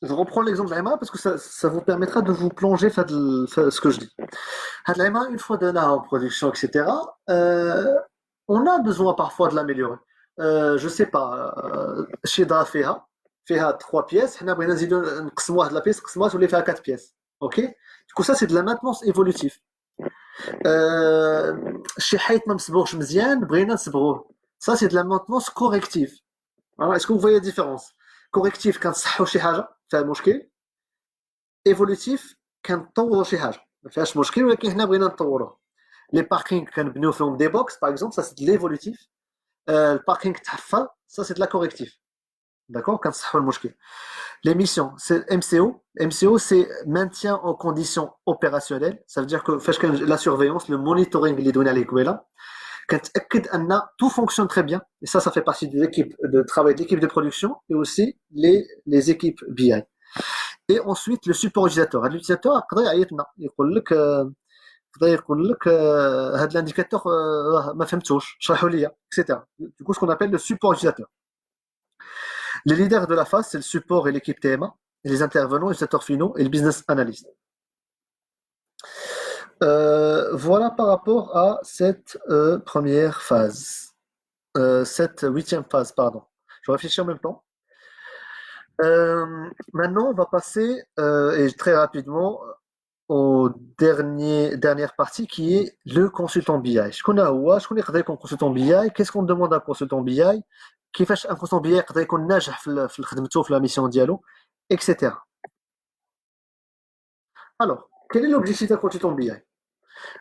Je reprends l'exemple de l'AMA parce que ça vous permettra de vous plonger dans ce que je dis. L'AMA, une fois donné en production, etc., on a besoin parfois de l'améliorer. Je sais pas, chez Dafeha, fait 3 pièces, on a besoin de la pièce, on les fait à 4 pièces. Ok. Du coup, ça, c'est de la maintenance évolutive. Chez Hayt Mamsbourg Mzian, Brina Sbro. Ça, c'est de la maintenance corrective. Alors, est-ce que vous voyez la différence? Correctif, quand ça شي حاجه فيها مشكل. ايفولوتيف كنطوروا شي حاجه ما فيهاش مشكل ولكن حنا بغينا نطوروها. لي باركينغ كنبنيو فيهم دي بوكس باغ اكزومبل، ça c'est de l'évolutif. الباركينغ تحفر، ça c'est de la corrective. D'accord. كنصحوا المشكل. Les missions, c'est MCO. MCO, c'est maintien en condition opérationnelle. Ça veut dire que la surveillance, le monitoring اللي دوينا عليه قبيله كنتاكد ان tout fonctionne très bien. Et ça fait partie de l'équipe de travail, de l'équipe de production et aussi les équipes BI. Et ensuite le support utilisateur. L'utilisateur يقدر يعيطنا يقول لك هذا l'indicateur ما فهمتوش شرحوا لي etc. Du coup, ce qu'on appelle le support utilisateur. Les leaders de la phase, c'est le support et l'équipe TMA, et les intervenants, les utilisateurs finaux et le business analyst. Voilà par rapport à cette première phase. Cette 8e phase, pardon. Je réfléchis en même temps. Maintenant, on va passer, et très rapidement, aux dernière partie qui est le consultant BI. Je connais consultant BI. Qu'est-ce qu'on demande à un consultant BI? كيفاش ان كونسون بي يقدر يكون ناجح في خدمته في لا ميسيون ديالو etc. Alors, quel est l'objectif d'un consultant BI?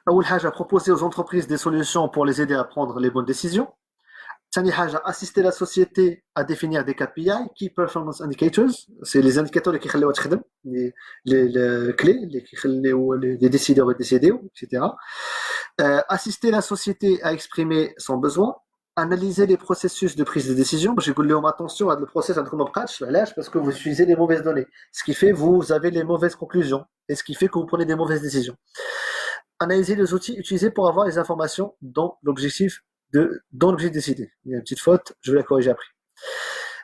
أول حاجة, proposer aux entreprises des solutions pour les aider à prendre les bonnes décisions. ثاني حاجة, assister la société à définir des KPI, Key Performance Indicators, c'est les indicateurs qui يخليوها تخدم, les clés, qui يخليو les décideurs décider, etc. Assister la société à exprimer son besoin, analyser les processus de prise de décision. Je vais dire attention à le process parce que vous utilisez les mauvaises données, ce qui fait que vous avez les mauvaises conclusions et ce qui fait que vous prenez des mauvaises décisions. Analyser les outils utilisés pour avoir les informations dans l'objectif décidé. Il y a une petite faute, je vais la corriger après.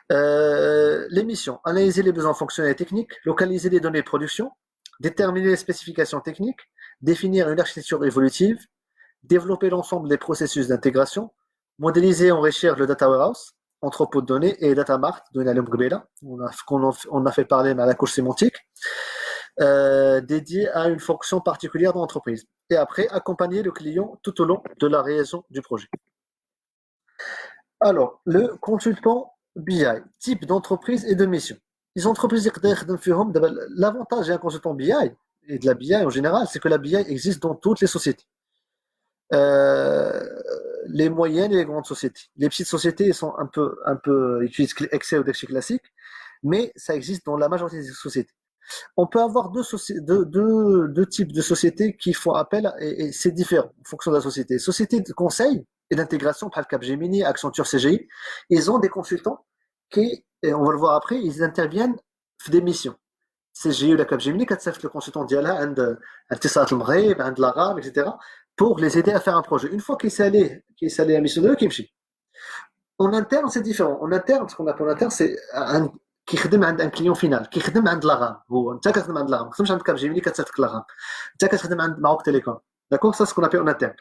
Les missions, analyser les besoins fonctionnels et techniques, localiser les données de production, déterminer les spécifications techniques, définir une architecture évolutive, développer l'ensemble des processus d'intégration, modéliser et enrichir le data warehouse, entrepôt de données et data mart, on a fait parler à la couche sémantique, dédié à une fonction particulière dans l'entreprise. Et après, accompagner le client tout au long de la réalisation du projet. Alors, le consultant BI, type d'entreprise et de mission. Les entreprises, l'avantage d'un consultant BI et de la BI en général, c'est que la BI existe dans toutes les sociétés. Les moyennes et les grandes sociétés. Les petites sociétés sont utilisent Excel ou Excel classique, mais ça existe dans la majorité des sociétés. On peut avoir deux types de sociétés qui font appel, et c'est différent en fonction de la société. Sociétés de conseil et d'intégration, par Capgemini, Accenture, CGI, ils ont des consultants qui, et on va le voir après, ils interviennent des missions. CGI ou la Capgemini, quand le consultant diala عند اتصالات المغرب, عند la RAM, etc., pour les aider à faire un projet. Une fois qu'il s'est allé à la mission de eux, en interne, c'est différent. En interne, ce qu'on appelle en interne, c'est qui خدم عند un client final, qui خدم عند la RAM. هو انت كتخدم عند la RAM, ما كتخدمش عند Capgemini كتسافر la RAM. انت كتخدم عند Maroc Telecom. D'accord, ça c'est ce qu'on appelle en interne.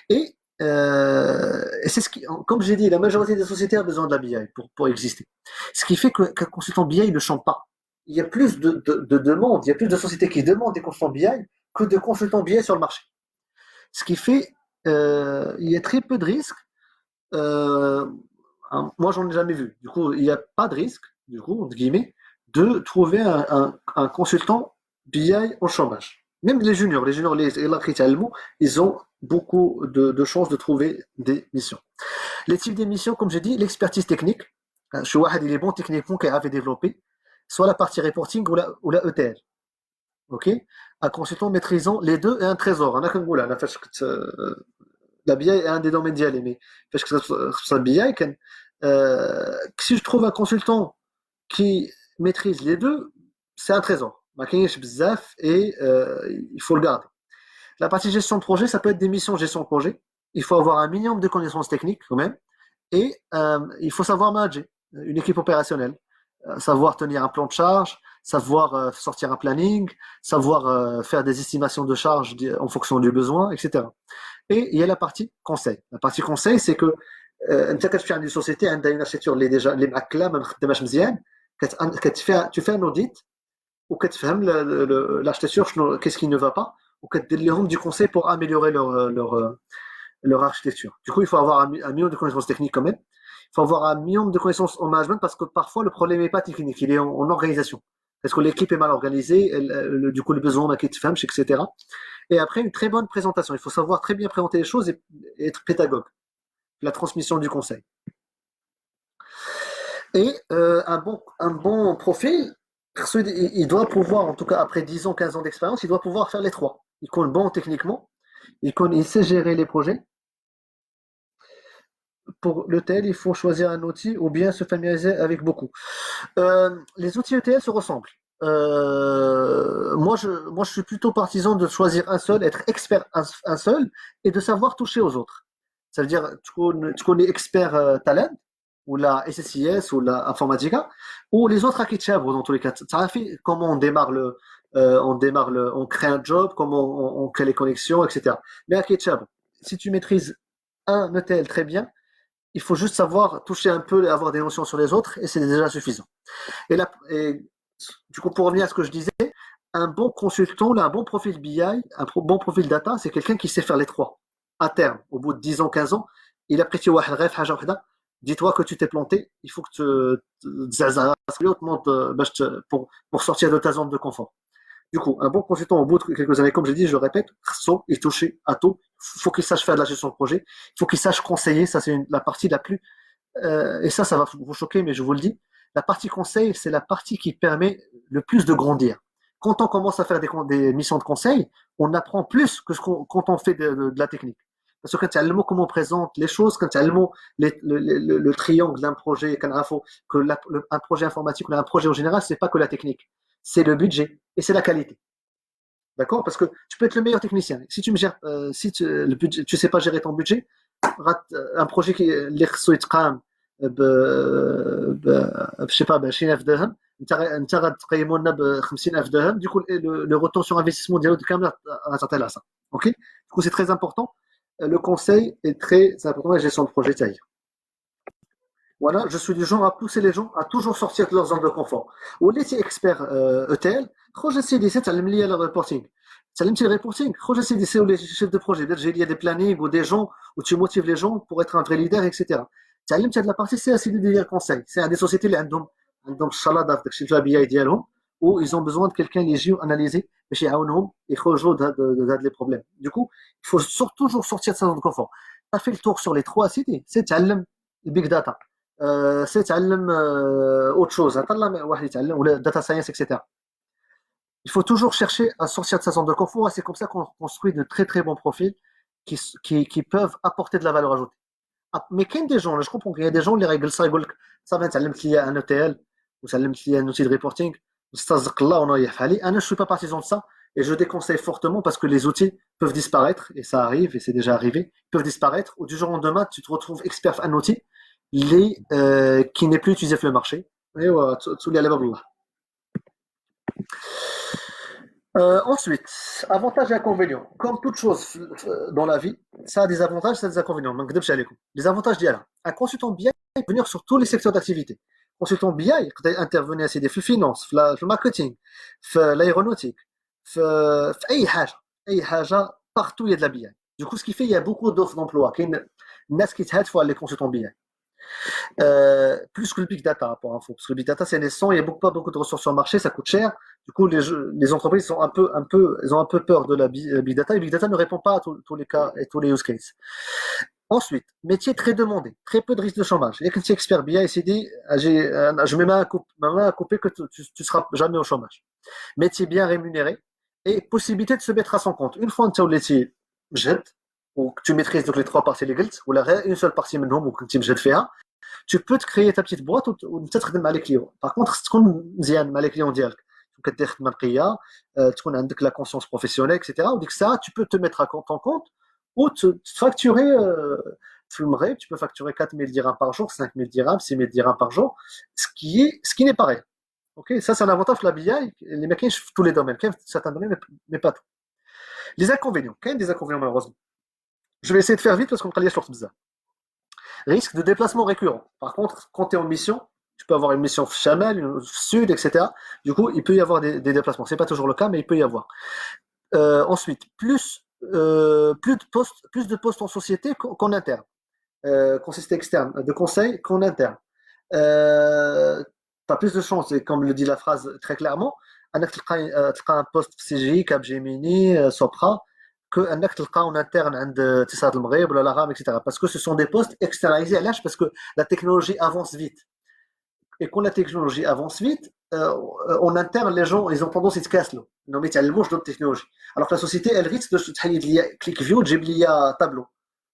Et c'est ce qui, comme j'ai dit, la majorité des sociétés a besoin de la BI pour exister. Ce qui fait qu'un consultant BI ne chante pas. Il y a plus de demandes, il y a plus de sociétés qui demandent des consultants BI que de consultants BI sur le marché. Ce qui fait, il y a très peu de risques. Moi, j'en ai jamais vu. Du coup, il n'y a pas de risque, du coup, entre guillemets, de trouver un consultant BI en chômage. Même les juniors, ils ont beaucoup de chances de trouver des missions. Les types d'émissions, comme j'ai dit, l'expertise technique. Je suis il est bon techniquement qu'il avait développé, soit la partie reporting ou la ETL. Ok, un consultant maîtrisant les deux est un trésor. La BI est un des domaines d'y aller, mais parce que ça BI, si je trouve un consultant qui maîtrise les deux, c'est un trésor. Et il faut le garder. La partie gestion de projet, ça peut être des missions de gestion de projet. Il faut avoir un minimum de connaissances techniques quand même, et il faut savoir manager une équipe opérationnelle, savoir tenir un plan de charge, savoir sortir un planning, savoir faire des estimations de charges en fonction du besoin, etc. Et il y a la partie conseil. La partie conseil, c'est que انت كتمشي عند une société عندها une architecture اللي déjà اللي معكله ما مخدماش مزيان tu fais un audit وكتفهم l'architecture qu'est-ce qui ne va pas وكدير لهم du conseil pour améliorer leur architecture. Du coup, il faut avoir un minimum de connaissances techniques quand même. Il faut avoir un minimum de connaissances en management parce que parfois le problème n'est pas technique, il est en organisation. Parce que l'équipe est mal organisée, du coup, les besoins d'inquiétude, etc. Et après, une très bonne présentation. Il faut savoir très bien présenter les choses et être pédagogue. La transmission du conseil. Et un bon profil, il doit pouvoir, en tout cas après 10 ans, 15 ans d'expérience, il doit pouvoir faire les trois. Il connaît bon techniquement, il sait gérer les projets. Pour l'ETL, il faut choisir un outil ou bien se familiariser avec beaucoup. Les outils ETL se ressemblent. Moi, je suis plutôt partisan de choisir un seul, être expert un seul, et de savoir toucher aux autres. Ça veut dire, tu connais expert talent, ou la SSIS, ou la Informatica, ou les autres à qui dans tous les cas. Ça a fait comment on crée un job, comment on crée les connexions, etc. Mais à qui si tu maîtrises un ETL très bien, il faut juste savoir toucher un peu, avoir des notions sur les autres, et c'est déjà suffisant. Et du coup, pour revenir à ce que je disais, un bon consultant, un bon profil BI, bon profil data, c'est quelqu'un qui sait faire les trois. À terme, au bout de 10 ans, 15 ans, il a apprécié dis-toi que tu t'es planté, il faut que tu pour sortir de ta zone de confort. Du coup, un bon consultant, au bout de quelques années, comme j'ai dit, je le répète, il touche à tout. Il faut qu'il sache faire de la gestion de projet. Il faut qu'il sache conseiller. Ça, c'est la partie la plus. Et ça va vous choquer, mais je vous le dis. La partie conseil, c'est la partie qui permet le plus de grandir. Quand on commence à faire des missions de conseil, on apprend plus que quand on fait de la technique. Parce que quand tu as le mot comment on présente les choses, quand tu as le mot le triangle d'un projet, un projet informatique ou un projet en général, c'est pas que la technique, c'est le budget et c'est la qualité. D'accord? Parce que tu peux être le meilleur technicien. Si tu me gères, si tu, le budget, tu sais pas gérer ton budget, un projet qui اللي خصو يتقام je sais pas ب 20000 درهم انت غتقيموا لنا ب 50000 درهم du coup le retour sur investissement ديالو كامل غتعطي لها ça. OK? Du coup c'est très important. Le conseil est très important la gestion de projet تاعي. Voilà, je suis du genre à pousser les gens à toujours sortir de leur zone de confort. Ou les experts ETL, خرج سيدي تعلم لي le reporting. تعلمتي le reporting, خرج سيدي c'est les chefs de projet. Il y a des plannings ou des gens où tu motives les gens pour être un vrai leader, etc. تعلمتي هاد la partie c'est سيدي ديال conseil. C'est des sociétés اللي عندهم الشلاضه في داكشي في البي اي ديالهم où ils ont besoin de quelqu'un اللي يجي analyser باش يعاونهم يخرجوا de هاد les problèmes. Du coup, il faut toujours sortir de sa zone de confort. Tu as fait le tour sur les trois cités, c'est تعلم البيج داتا. C'est autre chose. Data science, etc. Il faut toujours chercher à sortir de sa zone de confort. C'est comme ça qu'on construit de très très bons profils qui peuvent apporter de la valeur ajoutée. Mais qu'il y a des gens, je comprends qu'il y a des gens, les règles, ça va être qu'il y a un ETL ou qu'il y a un outil de reporting. Je ne suis pas partisan de ça et je déconseille fortement parce que les outils peuvent disparaître et ça arrive et c'est déjà arrivé. Ils peuvent disparaître ou du jour au lendemain, tu te retrouves expert un outil qui n'est plus utilisé sur le marché. Et voilà, ensuite, avantages et inconvénients. Comme toute chose dans la vie, ça a des avantages, ça a des inconvénients. Donc, les avantages d'IA. Un consultant BI peut venir sur tous les secteurs d'activité. Consultant BI, il peut intervenir sur des finance, le marketing, l'aéronautique, أي حاجة, partout il y a de la BI. Du coup, ce qui fait, il y a beaucoup d'offres d'emploi. Il y a des gens qui sont les consultants BI. Plus que le big data pour info, parce que le big data c'est naissant, il y a pas beaucoup de ressources sur le marché, ça coûte cher. Du coup, les entreprises sont elles ont un peu peur de la big data. Et big data ne répond pas à tous les cas et tous les use cases. Ensuite, métier très demandé, très peu de risque de chômage. Et quand tu es expert BI, il s'est dit, je mets ma main à couper que tu seras jamais au chômage. Métier bien rémunéré et possibilité de se mettre à son compte. Une fois que tu as le métier, ou que tu maîtrises donc les trois parties légales, ou une seule partie منهم ou que tu me faire, tu peux te créer ta petite boîte ou تخدم مع les clients. Par contre, تكون مزيان مع les clients ديالك. كدير خدمه نقيه, تكون عندك la conscience professionnelle, etc. وديك الساعه tu peux te mettre à ton compte ou te facturer في المغرب, tu peux facturer 4000 dirhams par jour, 5000 dirhams, 6000 dirhams par jour, ce qui n'est pas rien. OK, ça c'est un avantage de la BI, les mecs في tous les domaines, certains domaines mais pas tout. Les inconvénients, quand même des inconvénients malheureusement. Je vais essayer de faire vite parce qu'on va sur bzaf. Risque de déplacement récurrent. Par contre, quand tu es en mission, tu peux avoir une mission Chamel, une Sud, etc. Du coup, il peut y avoir des déplacements. C'est pas toujours le cas, mais il peut y avoir. Ensuite, plus de postes en société qu'en interne. Consisté externe, de conseil qu'en interne. Tu as plus de chances, et comme le dit la phrase très clairement, un poste CGI, Capgemini, Sopra, qu'انك تلقى en interne عند اتصالات المغرب ولا la RAM, etc. Parce que ce sont des postes externalisés. علاش parce que la technologie avance vite. Et quand la technologie avance vite, en interne, les gens, ils ont tendance à se casser. Non, mais tu as le mot de technologie. Alors que la société, elle risque de se tailler de click view, de j'ai tableau.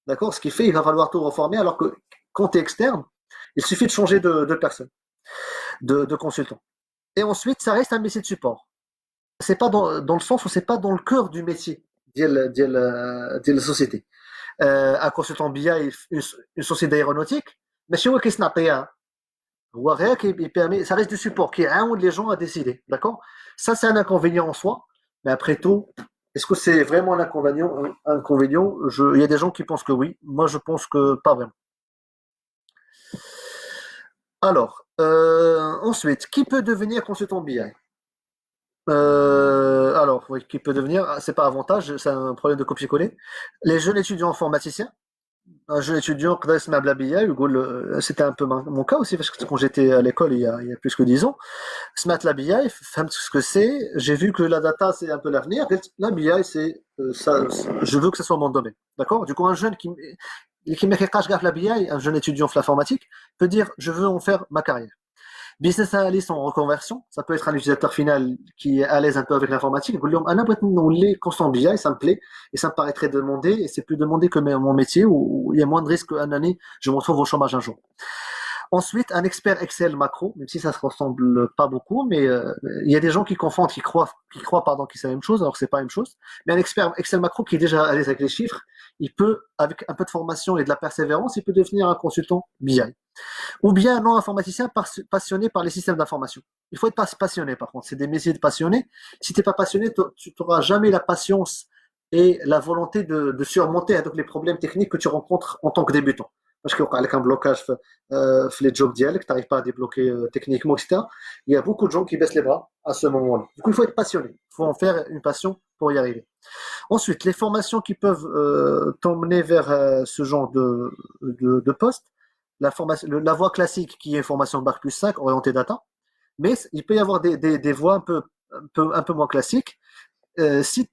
D'accord? Ce qui fait, il va falloir tout reformer, alors que quand tu es externe, il suffit de changer de personne, de consultant. Et ensuite, ça reste un métier de support. C'est pas dans le sens où c'est pas dans le cœur du métier de la société. Un consultant BI, une société d'aéronautique, mais chez eux, qu'est-ce qu'on a? Il permet, ça reste du support qui aide les gens à décider. D'accord? Ça, c'est un inconvénient en soi. Mais après tout, est-ce que c'est vraiment un inconvénient? Il y a des gens qui pensent que oui. Moi, je pense que pas vraiment. Alors, ensuite, qui peut devenir consultant BI? Alors, oui, qui peut devenir, c'est pas avantage, c'est un problème de copier-coller. Les jeunes étudiants informaticiens, un jeune étudiant qui se met à BI, c'était un peu mon cas aussi, parce que quand j'étais à l'école il y a plus que 10 ans, se mettre la BI, fahmt ce que c'est, j'ai vu que la data c'est un peu l'avenir, la BI c'est ça, je veux que ce soit mon domaine, d'accord? Du coup, un jeune qui met quelque chose la BI, un jeune étudiant en informatique, peut dire je veux en faire ma carrière. Business analyst en reconversion, ça peut être un utilisateur final qui est à l'aise un peu avec l'informatique. Les constant BI, ça me plaît et ça me paraîtrait demandé et c'est plus demandé que mon métier où il y a moins de risques qu'une année je me retrouve au chômage un jour. Ensuite, un expert Excel macro, même si ça se ressemble pas beaucoup, mais il y a des gens qui confondent, qui croient pardon, que c'est la même chose, alors que c'est pas la même chose. Mais un expert Excel macro qui est déjà à l'aise avec les chiffres, il peut, avec un peu de formation et de la persévérance, il peut devenir un consultant BI. Ou bien un non-informaticien passionné par les systèmes d'information. Il faut être passionné, par contre. C'est des métiers de passionnés. Si tu n'es pas passionné, tu n'auras jamais la patience et la volonté de surmonter avec les problèmes techniques que tu rencontres en tant que débutant. Parce qu'avec un blocage les jobs d'IEL, que tu n'arrives pas à débloquer techniquement, etc. Il y a beaucoup de gens qui baissent les bras à ce moment-là. Du coup, il faut être passionné. Il faut en faire une passion pour y arriver. Ensuite, les formations qui peuvent t'emmener vers ce genre de poste, la voie classique qui est formation Bac plus 5, orientée data, mais il peut y avoir des voies un peu moins classiques. Si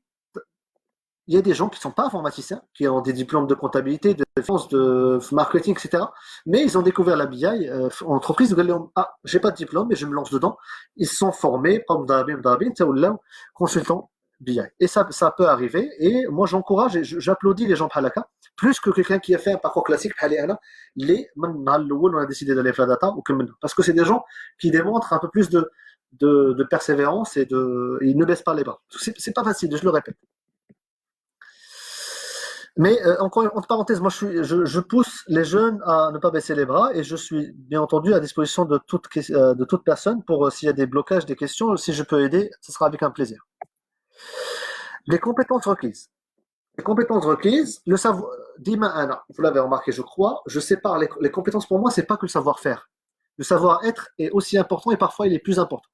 il y a des gens qui ne sont pas informaticiens, qui ont des diplômes de comptabilité, de défense, de marketing, etc. Mais ils ont découvert la BI en entreprise. Ah, j'ai pas de diplôme, mais je me lance dedans. Ils sont formés, consultants BI. Et ça peut arriver. Et moi, j'encourage et j'applaudis les gens Halaka, plus que quelqu'un qui a fait un parcours classique, on a décidé d'aller faire la data, parce que c'est des gens qui démontrent un peu plus de persévérance et ils ne baissent pas les bras. C'est pas facile, je le répète. Mais encore entre parenthèses, moi je pousse les jeunes à ne pas baisser les bras et je suis bien entendu à disposition de toute personne pour s'il y a des blocages, des questions, si je peux aider, ce sera avec un plaisir. Les compétences requises. Les compétences requises, le savoir, Dima Anna, vous l'avez remarqué, je crois, je sépare les compétences pour moi, c'est pas que le savoir-faire. Le savoir-être est aussi important et parfois il est plus important.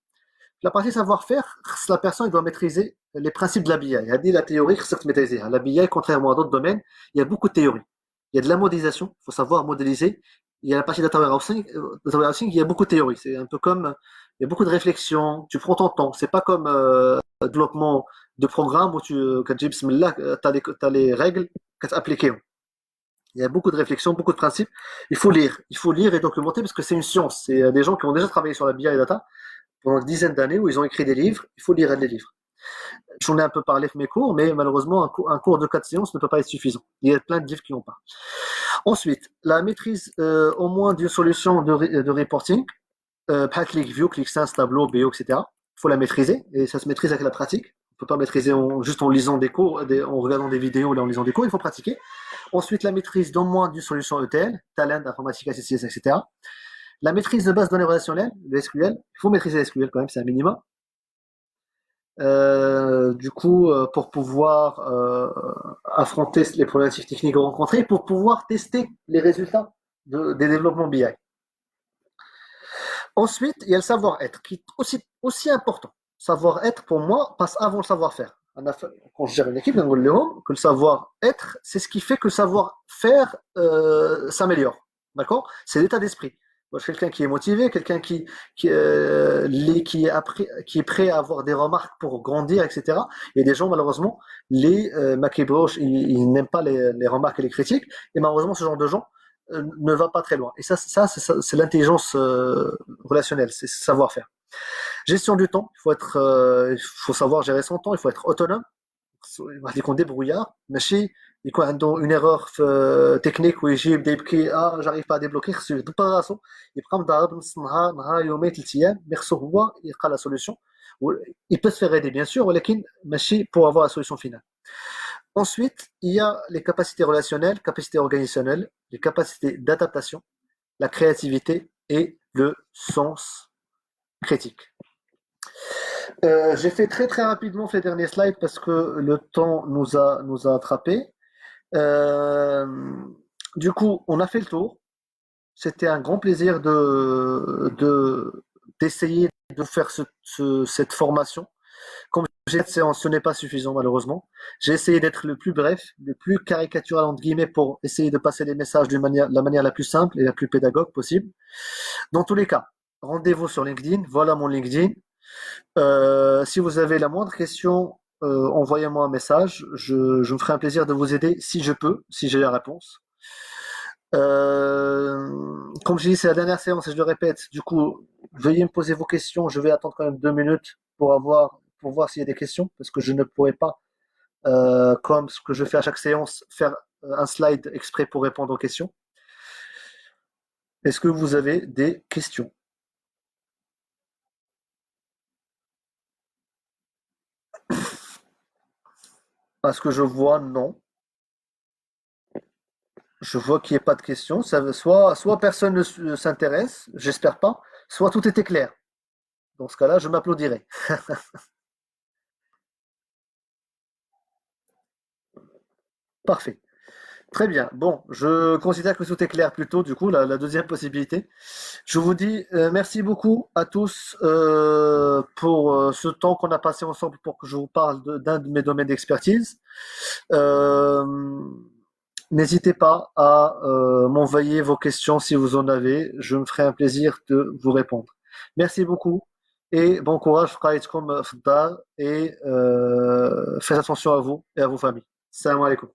La partie savoir-faire, la personne doit maîtriser les principes de la BI. Elle dit la théorie, c'est maîtriser. La BI, contrairement à d'autres domaines, il y a beaucoup de théories. Il y a de la modélisation, il faut savoir modéliser. Il y a la partie data warehousing, il y a beaucoup de théories. C'est un peu comme, il y a beaucoup de réflexion, tu prends ton temps. C'est pas comme développement de programme où quand tu as les règles qu'à appliquer. Il y a beaucoup de réflexion, beaucoup de principes. Il faut lire et documenter parce que c'est une science. C'est des gens qui ont déjà travaillé sur la BI et data pendant une dizaine d'années où ils ont écrit des livres, il faut lire les livres. J'en ai un peu parlé de mes cours, mais malheureusement, un cours de 4 séances ne peut pas être suffisant. Il y a plein de livres qui n'ont pas. Ensuite, la maîtrise au moins d'une solution de reporting, ClickView, ClickSense, Tableau, BO, etc. Il faut la maîtriser, et ça se maîtrise avec la pratique. On ne peut pas maîtriser juste en lisant des cours, en regardant des vidéos, en lisant des cours, il faut pratiquer. Ensuite, la maîtrise d'au moins d'une solution ETL, Talent, Informatica, CCS, etc. La maîtrise de base de données relationnelles, le SQL, il faut maîtriser le SQL quand même, c'est un minimum. Du coup, pour pouvoir affronter les problématiques techniques rencontrées, pour pouvoir tester les résultats des développements BI. Ensuite, il y a le savoir-être, qui est aussi important. Savoir-être, pour moi, passe avant le savoir-faire. Quand je gère une équipe, que le savoir-être, c'est ce qui fait que le savoir-faire s'améliore. D'accord? C'est l'état d'esprit. Quelqu'un qui est motivé, quelqu'un qui est prêt à avoir des remarques pour grandir, etc. Il y a des gens, malheureusement, les maquillebroches, ils n'aiment pas les remarques et les critiques, et malheureusement, ce genre de gens ne va pas très loin. Et ça c'est l'intelligence relationnelle, c'est savoir-faire. Gestion du temps, il faut savoir gérer son temps, il faut être autonome. واحد يكون débrouillard ماشي يكون عنده une erreur technique ويجي يبكي j'arrive pas à débloquer خصو يضبط راسو يبقى مضارب نص نهار يومين 3 ايام mais خصو هو يلقى la solution. Il peut se faire aider bien sûr ولكن ماشي pour avoir la solution finale. Ensuite, il y a les capacités relationnelles, capacités organisationnelles, les capacités d'adaptation, la créativité et le sens critique. J'ai fait très très rapidement ces derniers slides parce que le temps nous a attrapés. Euh, du coup, on a fait le tour. C'était un grand plaisir d'essayer de faire cette formation. Comme Cette séance, ce n'est pas suffisant malheureusement. J'ai essayé d'être le plus bref, le plus caricatural entre guillemets pour essayer de passer les messages la manière la plus simple et la plus pédagogue possible. Dans tous les cas, rendez-vous sur LinkedIn. Voilà mon LinkedIn. Si vous avez la moindre question, envoyez-moi un message. Je me ferai un plaisir de vous aider si je peux, si j'ai la réponse. Comme je dis, c'est la dernière séance et je le répète. Du coup, veuillez me poser vos questions. Je vais attendre quand même 2 minutes pour voir s'il y a des questions, parce que je ne pourrai pas, comme ce que je fais à chaque séance, faire un slide exprès pour répondre aux questions. Est-ce que vous avez des questions? Parce que je vois non. Je vois qu'il n'y a pas de questions. Soit personne ne s'intéresse, j'espère pas, soit tout était clair. Dans ce cas-là, je m'applaudirai. Parfait. Très bien. Bon, je considère que tout est clair plutôt, du coup, la deuxième possibilité. Je vous dis merci beaucoup à tous pour ce temps qu'on a passé ensemble pour que je vous parle d'un de mes domaines d'expertise. Euh, N'hésitez pas à m'envoyer vos questions si vous en avez. Je me ferai un plaisir de vous répondre. Merci beaucoup et bon courage, Fkaïtkoum Fdar, et faites attention à vous et à vos familles. Salam alaikum.